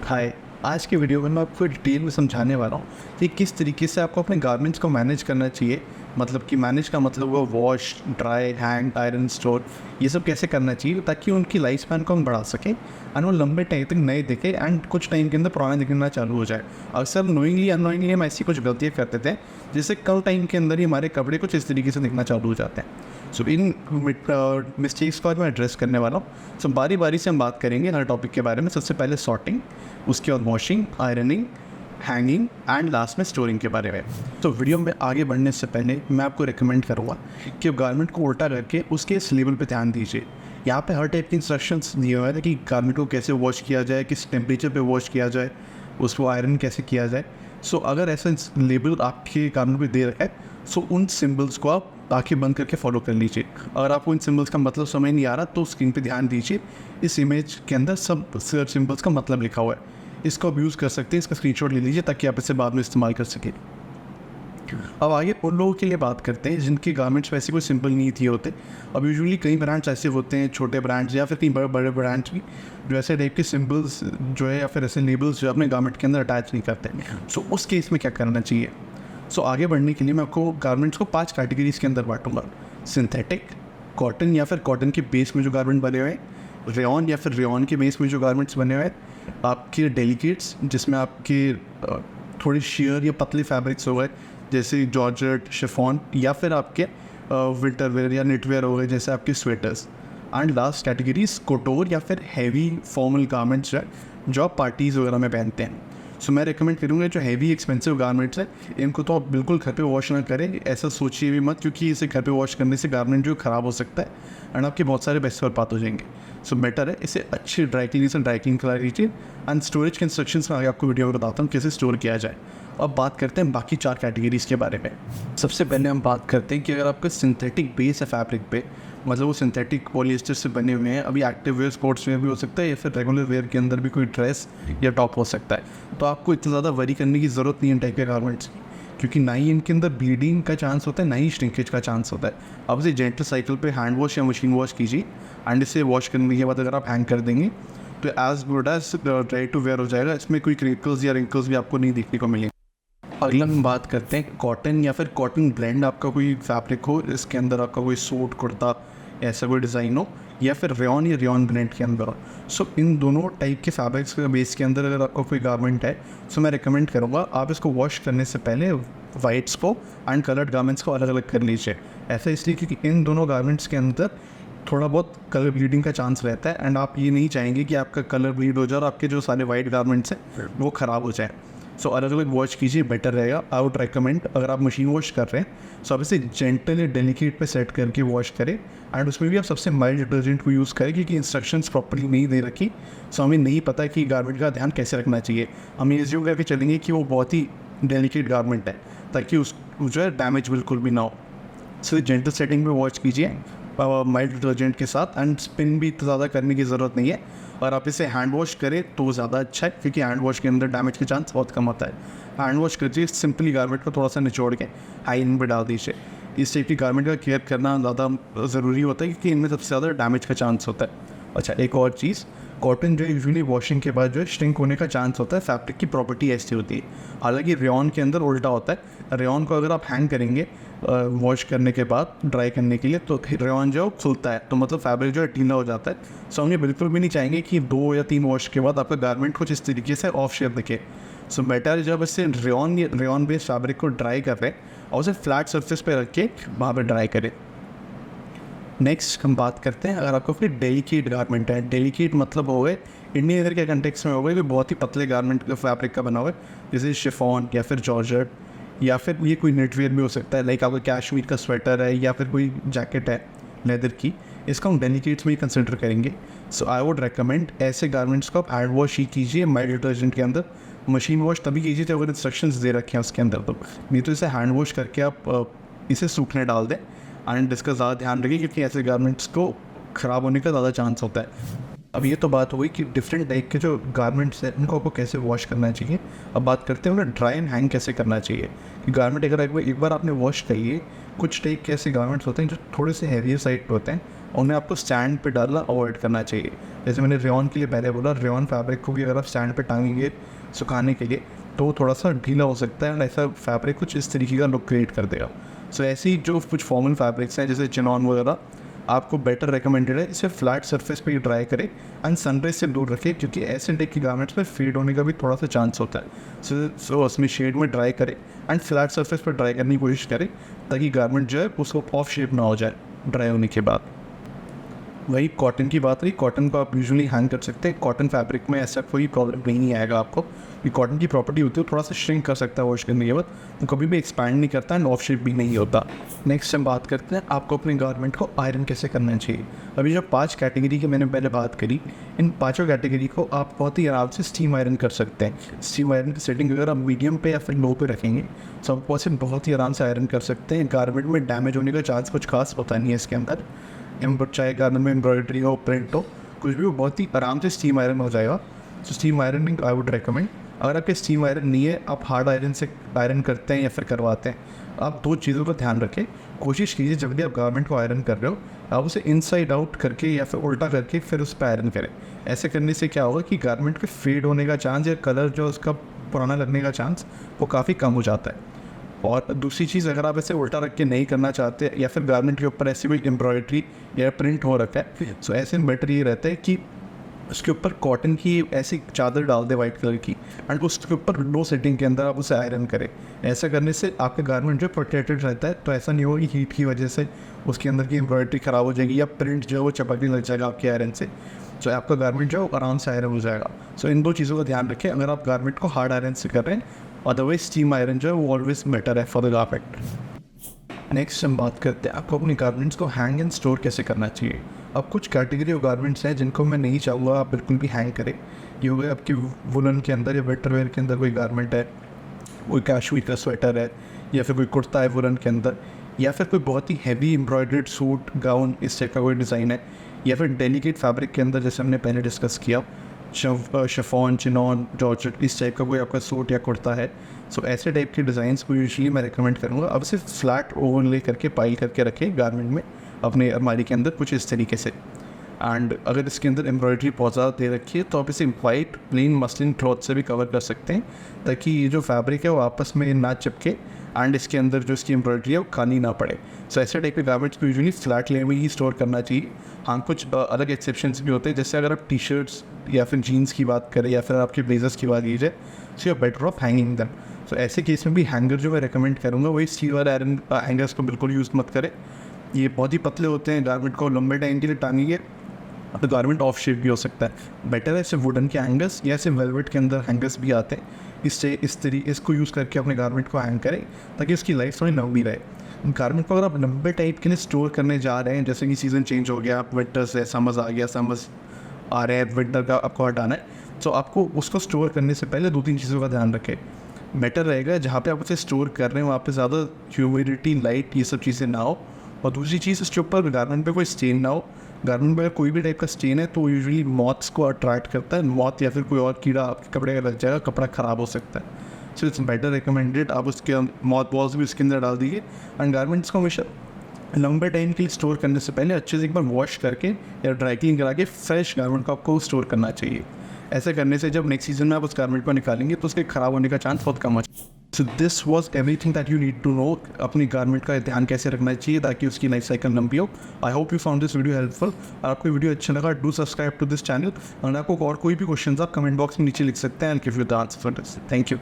हाय। आज की वीडियो में मैं आपको डिटेल में समझाने वाला हूँ कि किस तरीके से आपको अपने गारमेंट्स को मैनेज करना चाहिए। मतलब कि मैनेज का मतलब हुआ wash, dry, hang, iron, store, ये सब कैसे करना चाहिए ताकि उनकी लाइफ स्पैन को हम बढ़ा सकें एंड वो लंबे टाइम तक नए दिखे एंड कुछ टाइम के अंदर पुराने दिखना चालू हो जाए। अक्सर नोइंगली अननोइंगली हम ऐसी कुछ गलतियाँ करते थे जिससे कल टाइम के अंदर ही हमारे कपड़े कुछ इस तरीके से दिखना चालू हो जाते हैं। सो इन मिस्टेक्स को आज मैं एड्रेस करने वाला हूँ। सो बारी बारी से हम बात करेंगे हर टॉपिक के बारे में। सबसे पहले सॉर्टिंग, उसके बाद washing, ironing, hanging and last में स्टोरिंग के बारे में। तो वीडियो में आगे बढ़ने से पहले मैं आपको रिकमेंड करूँगा कि आप गारमेंट को उल्टा करके उसके इस लेवल पे ध्यान दीजिए। यहाँ पे हर टाइप के इंस्ट्रक्शंस दिए हुए हैं कि गारमेंट को कैसे वॉश किया जाए, किस टेम्परेचर पे वॉश किया जाए, उसको आयरन कैसे किया जाए। सो अगर ऐसा लेबल आपके गारमेंट पे दे रखा है सो उन सिम्बल्स को आप आँखें बंद करके फॉलो कर लीजिए। अगर आपको इन सिम्बल्स का मतलब समझ नहीं आ रहा तो स्क्रीन पे ध्यान दीजिए। इस इमेज के अंदर सब सिम्बल्स का मतलब लिखा हुआ है, इसको आप यूज़ कर सकते हैं। इसका स्क्रीनशॉट ले लीजिए ताकि आप इसे बाद में इस्तेमाल कर सकें। अब आगे उन लोगों के लिए बात करते हैं जिनके गारमेंट्स वैसे कोई सिंपल नहीं थी होते। अब यूजुअली कई ब्रांड्स ऐसे होते हैं, छोटे ब्रांड्स या फिर कई बड़े बड़े ब्रांड्स भी, जो ऐसे टाइप के सिंबल्स जो है या फिर ऐसे लेबल्स जो अपने गारमेंट के अंदर अटैच नहीं करते। सो उस केस में क्या करना चाहिए। सो आगे बढ़ने के लिए मैं आपको गारमेंट्स को 5 कैटेगरीज के अंदर बांटूंगा। सिंथेटिक, कॉटन या फिर कॉटन के बेस में जो गारमेंट बने हुए हैं, रेयॉन या फिर रेयॉन के बेस में जो गारमेंट्स बने हुए हैं, आपके डेलिकेट्स जिसमें आपके थोड़े शेयर या पतले फैब्रिक्स हो गए जैसे जॉर्जेट, शिफॉन, या फिर आपके विंटर वेयर या निटवेयर हो गए जैसे आपके स्वेटर्स। एंड लास्ट कैटेगरीज कोटोर या फिर हैवी फॉर्मल गारमेंट्स जो आप पार्टीज़ वगैरह में पहनते हैं। सो मैं रिकमेंड करूँगा जो हैवी एक्सपेंसिव गारमेंट्स हैं इनको तो आप बिल्कुल घर पे वॉश ना करें, ऐसा सोचिए भी मत, क्योंकि इसे घर पे वॉश करने से गारमेंट जो ख़राब हो सकता है एंड आपके बहुत सारे पैसे बर्बाद हो जाएंगे। सो बेटर है इसे अच्छी ड्राई क्लीनिंग से ड्राई क्लीन करा लीजिए। एंड स्टोरेज के इंस्ट्रक्शंस में आगे आपको वीडियो में बताता हूँ कैसे स्टोर किया जाए। अब बात करते हैं बाकी 4 कैटेगरीज़ के बारे में। सबसे पहले हम बात करते हैं कि अगर आपका सिंथेटिक बेस है फैब्रिक पे, मतलब वो सिंथेटिक पॉलिएस्टर से बने हुए हैं, अभी एक्टिव वेयर, स्पोर्ट्स वेयर भी हो सकता है या फिर रेगुलर वेयर के अंदर भी कोई ड्रेस या टॉप हो सकता है, तो आपको इतना ज़्यादा वरी करने की ज़रूरत नहीं है टाइप के गारमेंट्स की, क्योंकि ना ही इनके अंदर ब्लीडिंग का चांस होता है ना ही श्रिंकेज का चांस होता है। आप इसे जेंटल साइकिल पे हैंड वॉश या मशीन वॉश कीजिए एंड इसे वॉश करने के बाद अगर आप हैंग कर देंगे तो as good as dry to wear हो जाएगा। इसमें कोई क्रिंकल्स या रिंकल्स भी आपको नहीं देखने को मिलेंगे। अगला हम बात करते हैं कॉटन या फिर कॉटन ब्लेंड, आपका कोई फैब्रिक हो इसके अंदर आपका कोई सूट, कुर्ता, ऐसा कोई डिज़ाइन हो, या फिर रेयॉन या रेयॉन ब्लेंड के अंदर हो। सो इन दोनों टाइप के फैब्रिक्स के बेस के अंदर अगर आपका कोई गारमेंट है सो मैं रिकमेंड करूँगा आप इसको वॉश करने से पहले वाइट्स को एंड कलर्ड गारमेंट्स को अलग अलग कर लीजिए। ऐसा इसलिए क्योंकि इन दोनों गारमेंट्स के अंदर थोड़ा बहुत कलर ब्लीडिंग का चांस रहता है एंड आप ये नहीं चाहेंगे कि आपका कलर ब्लीड हो जाए और आपके जो सारे वाइट गारमेंट्स हैं वो ख़राब हो जाए। सो अलग अलग वॉश कीजिए, बेटर रहेगा। आई वुड रिकमेंड अगर आप मशीन वॉश कर रहे हैं सो आप इसे जेंटल या डेलिकेट पे सेट करके वॉश करें एंड उसमें भी आप सबसे माइल्ड डिटर्जेंट को यूज़ करें, क्योंकि इंस्ट्रक्शंस प्रॉपर्ली नहीं दे रखी। सो हमें नहीं पता कि गारमेंट का ध्यान कैसे रखना चाहिए। हम ये यूँ करके चलेंगे कि वो बहुत ही डेलिकेट गारमेंट है ताकि उस जो है डैमेज बिल्कुल भी ना हो। सो जेंटल सेटिंग में वॉश कीजिए माइल्ड डिटर्जेंट के साथ एंड स्पिन भी इतना ज़्यादा करने की ज़रूरत नहीं है। और आप इसे हैंड वॉश करें तो ज़्यादा अच्छा है, क्योंकि हैंड वॉश के अंदर डैमेज के चांस बहुत कम होता है। हैंड वॉश कीजिए, सिंपली गारमेंट को थोड़ा सा निचोड़ के आयरन पे डाल दीजिए। इस टाइप की गारमेंट का केयर करना ज़्यादा ज़रूरी होता है क्योंकि इनमें सबसे ज़्यादा डैमेज का चांस होता है। अच्छा, एक और चीज़, कॉटन जो यूजुअली वॉशिंग के बाद जो है श्रिंक होने का चांस होता है। फैब्रिक की प्रॉपर्टी ऐसी होती है, हालांकि रेयॉन के अंदर उल्टा होता है। रेयॉन को अगर आप हैंग करेंगे वॉश करने के बाद ड्राई करने के लिए तो रेयॉन जो खुलता है, तो मतलब फैब्रिक जो है ढीला हो जाता है। सो हम ये बिल्कुल भी नहीं चाहेंगे कि 2 या 3 वॉश के बाद आपका गारमेंट कुछ इस तरीके से ऑफ शेप दिखे। सो बेटर जब इससे रेयॉन बेस्ड फैब्रिक को ड्राई कर रहे हैं और उसे फ्लैट सर्फेस पे रख के वहाँ पर ड्राई करें। नेक्स्ट हम बात करते हैं अगर आपको कोई डेलिकेट गारमेंट है। डेलिकेट मतलब हो गए इंडियन वेयर के कंटेक्स्ट में हो गए कोई बहुत ही पतले गारमेंट फैब्रिक का बना हुआ है, जैसे शिफॉन या फिर जॉर्जेट, या फिर ये कोई नेटवेयर भी हो सकता है, लाइक आपका कैश्मीर का स्वेटर है या फिर कोई जैकेट है लेदर की, इसको हम डेलिकेट्स में ही कंसिडर करेंगे। सो आई वुड रेकमेंड ऐसे गारमेंट्स को आप हैंड वॉश ही कीजिए माइल्ड डिटर्जेंट के अंदर। मशीन वॉश तभी कीजिए जब अगर इंस्ट्रक्शंस दे रखे हैं उसके अंदर, तो नहीं तो इसे हैंड वॉश करके आप इसे सूखने डाल दें एंड इसका ज़्यादा ध्यान रखिए, क्योंकि ऐसे गारमेंट्स को ख़राब होने का ज़्यादा चांस होता है। अब ये तो बात हुई कि डिफरेंट टाइप के जो गारमेंट्स हैं उनको आपको कैसे वॉश करना चाहिए। अब बात करते हैं उन्हें ड्राई एंड हैंग कैसे करना चाहिए। कि गारमेंट अगर एक बार आपने वॉश कर लिए, कुछ टाइप के ऐसे गारमेंट्स होते हैं जो थोड़े से हैवियर साइड पे होते हैं उन्हें आपको स्टैंड पे डालना अवॉइड करना चाहिए। जैसे मैंने रेयॉन के लिए पहले बोला, रेयॉन फैब्रिक को भी अगर आप स्टैंड पे टांगेंगे सुखाने के लिए तो थोड़ा सा ढीला हो सकता है, एंड ऐसा फैब्रिक कुछ इस तरीके का लुक क्रिएट कर देगा। सो ऐसे ही जो कुछ फॉर्मल फैब्रिक्स हैं जैसे चिनॉन वगैरह, आपको बेटर रिकमेंडेड है इसे फ्लैट सरफेस पे ही ड्राई करें एंड सनराइज से दूर रखें, क्योंकि ऐसे टाइप की गारमेंट्स में फेड होने का भी थोड़ा सा चांस होता है। सो उसमें शेड में ड्राई करें एंड फ्लैट सरफेस पर ड्राई करने की कोशिश करें, ताकि गारमेंट जो है उसको ऑफ शेप ना हो जाए ड्राई होने के बाद। वही कॉटन की बात रही, कॉटन को आप यूजुअली हैंग कर सकते हैं। कॉटन फैब्रिक में ऐसा कोई प्रॉब्लम नहीं आएगा आपको, कि कॉटन की प्रॉपर्टी होती है थोड़ा सा श्रिंक कर सकता है वॉश करने के बाद, तो कभी भी एक्सपैंड नहीं करता एंड ऑफ शेप भी नहीं होता। नेक्स्ट हम बात करते हैं आपको अपने गारमेंट को आयरन कैसे करना चाहिए। अभी जो 5 कैटेगरी की मैंने पहले बात करी, इन पाँचों कैटेगरी को आप बहुत ही आराम से स्टीम आयरन कर सकते हैं। स्टीम आयरन की सेटिंग अगर आप मीडियम पे या फिर लो पे रखेंगे तो आप बहुत ही आराम से आयरन कर सकते हैं। गारमेंट में डैमेज होने का चांस कुछ खास होता नहीं है इसके अंदर। चाहे गारमेंट में एम्ब्रॉयडरी हो, प्रिंट हो, कुछ भी हो, बहुत ही आराम से स्टीम आयरन हो जाएगा। तो steam ironing I would recommend. अगर आपके स्टीम आयरन नहीं है, आप हार्ड आयरन से आयरन करते हैं या फिर करवाते हैं, आप 2 चीज़ों का ध्यान रखें। कोशिश कीजिए जब भी आप गारमेंट को आयरन कर रहे हो, आप उसे इनसाइड आउट करके या फिर उल्टा करके फिर उस पर आयरन करें। ऐसे करने से क्या होगा कि गारमेंट के फेड होने का चांस या कलर जो उसका पुराना लगने का चांस वो काफ़ी कम हो जाता है। और दूसरी चीज़, अगर आप ऐसे उल्टा रख के नहीं करना चाहते या फिर गारमेंट के ऊपर ऐसी कोई एम्ब्रॉयडरी या प्रिंट हो रखा है, सो ऐसे में बेटर ये रहता है कि उसके ऊपर कॉटन की ऐसी चादर डाल दे वाइट कलर की, एंड उसके ऊपर लो सेटिंग के अंदर आप उसे आयरन करें। ऐसा करने से आपका गारमेंट जो प्रोटेक्टेड रहता है, तो ऐसा नहीं होगा कि हीट की वजह से उसके अंदर की एम्ब्रॉयडरी ख़राब हो जाएगी या प्रिंट जो है वो चपकने लग जाएगा आपके आयरन से। सो आपका गारमेंट जो है वो आराम से आयरन हो जाएगा। सो इन 2 चीज़ों का ध्यान रखें अगर आप गारमेंट को हार्ड आयरन से कर रहे हैं। अदरवाइज स्टीम आयरन जो है वो ऑलवेज बेटर है फॉर द गारमेंट। नेक्स्ट हम बात करते हैं आपको अपने गारमेंट्स को हैंग एंड स्टोर कैसे करना चाहिए। अब कुछ कैटेगरी ऑफ गारमेंट्स हैं जिनको मैं नहीं चाहूँगा आप बिल्कुल भी हैंग करें। ये हो गया आपकी वुलन के अंदर या विंटर वेयर के अंदर कोई गारमेंट है, कोई कैशमीर का स्वेटर है, या फिर कोई कुर्ता है वुलन के अंदर, या फिर कोई बहुत ही हैवी एम्ब्रॉयडर्ड सूट गाउन इस टाइप का कोई डिज़ाइन है, या फिर डेलिकेट फैब्रिक के अंदर जैसे हमने पहले डिस्कस किया शिफॉन, चिनॉन, जॉर्जेट इस टाइप का कोई आपका सूट या कुर्ता है। सो ऐसे टाइप के डिज़ाइंस को यूजुअली मैं रिकमेंड करूँगा अब सिर्फ फ्लैट ओवरले करके पाइल करके रखें गारमेंट में अपने अलमारी के अंदर कुछ इस तरीके से। एंड अगर इसके अंदर एम्ब्रॉयडरी बहुत ज़्यादा दे रखी है तो आप इसे वाइट प्लेन मसलिन क्लॉथ से भी कवर कर सकते हैं, ताकि ये जो फैब्रिक है वो आपस में ना चिपके एंड इसके अंदर जो इसकी एम्ब्रॉयडरी है वो खानी ना पड़े। सो ऐसे टाइप के गारमेंट्स को यूजुअली फ्लैट लेयर में ही स्टोर करना चाहिए। हाँ, कुछ अलग एक्सेप्शंस भी होते हैं, जैसे अगर आप टी शर्ट्स या फिर जीन्स की बात करें या फिर आपके ब्लेजर्स की बात कीजिए, so you are better off hanging them. So ऐसे केस में भी हैंगर जो मैं रिकमेंड करूँगा वही स्टील वाले आयरन हैंगर्स को बिल्कुल यूज़ मत करें। ये बहुत ही पतले होते हैं, गारमेंट को लंबे टाइम के लिए टांगेंगे तो गारमेंट ऑफ शेप भी हो सकता है। बेटर है ऐसे वुडन के हैंगर्स या ऐसे वेलवेट के अंदर हैंगर्स भी आते हैं, इससे इसको यूज़ करके अपने गारमेंट को हैंग करें ताकि उसकी लाइफ थोड़ी लंबी रहे। गारमेंट को अगर आप लंबे टाइप के लिए स्टोर करने जा रहे हैं, जैसे कि सीज़न चेंज हो गया, आप विंटर से समर्स आ गया, समर्स आ रहे हैं, विंटर का आपको हटाना है, तो आपको उसको स्टोर करने से पहले 2-3 चीज़ों का ध्यान रखें। बेटर रहेगा जहाँ पे आप उसे स्टोर कर रहे हैं वहाँ पे ज़्यादा ह्यूमिडिटी, लाइट, ये सब चीज़ें ना हो, और दूसरी चीज़ उसके ऊपर गारमेंट पे कोई स्टेन ना हो। गारमेंट में कोई भी टाइप का स्टेन है तो यूजुअली मॉथ्स को अट्रैक्ट करता है, मॉथ या फिर कोई और कीड़ा आपके कपड़े का लग जाएगा, कपड़ा ख़राब हो सकता है। सो इट्स बेटर रिकमेंडेड आप उसके मॉथ बॉल्स भी उसके अंदर डाल दीजिए। एंड गारमेंट्स को हमेशा लंबे टाइम के लिए स्टोर करने से पहले अच्छे से एक बार वॉश करके या ड्राई क्लीन करा के फ्रेश गारमेंट को आपको स्टोर करना चाहिए। ऐसे करने से जब नेक्स्ट सीजन में आप उस गारमेंट को निकालेंगे तो उसके ख़राब होने का चांस बहुत कम हो। So this was everything that you need to know, अपनी गारमेंट का ध्यान कैसे रखना चाहिए ताकि उसकी लाइफ साइकिल लंबी हो। I hope you found this video helpful. आपको वीडियो अच्छा लगा, do subscribe to this channel. और आपको और कोई भी क्वेश्चन आप कमेंट बॉक्स में नीचे लिख सकते हैं, I will give you the answer for this. Thank you.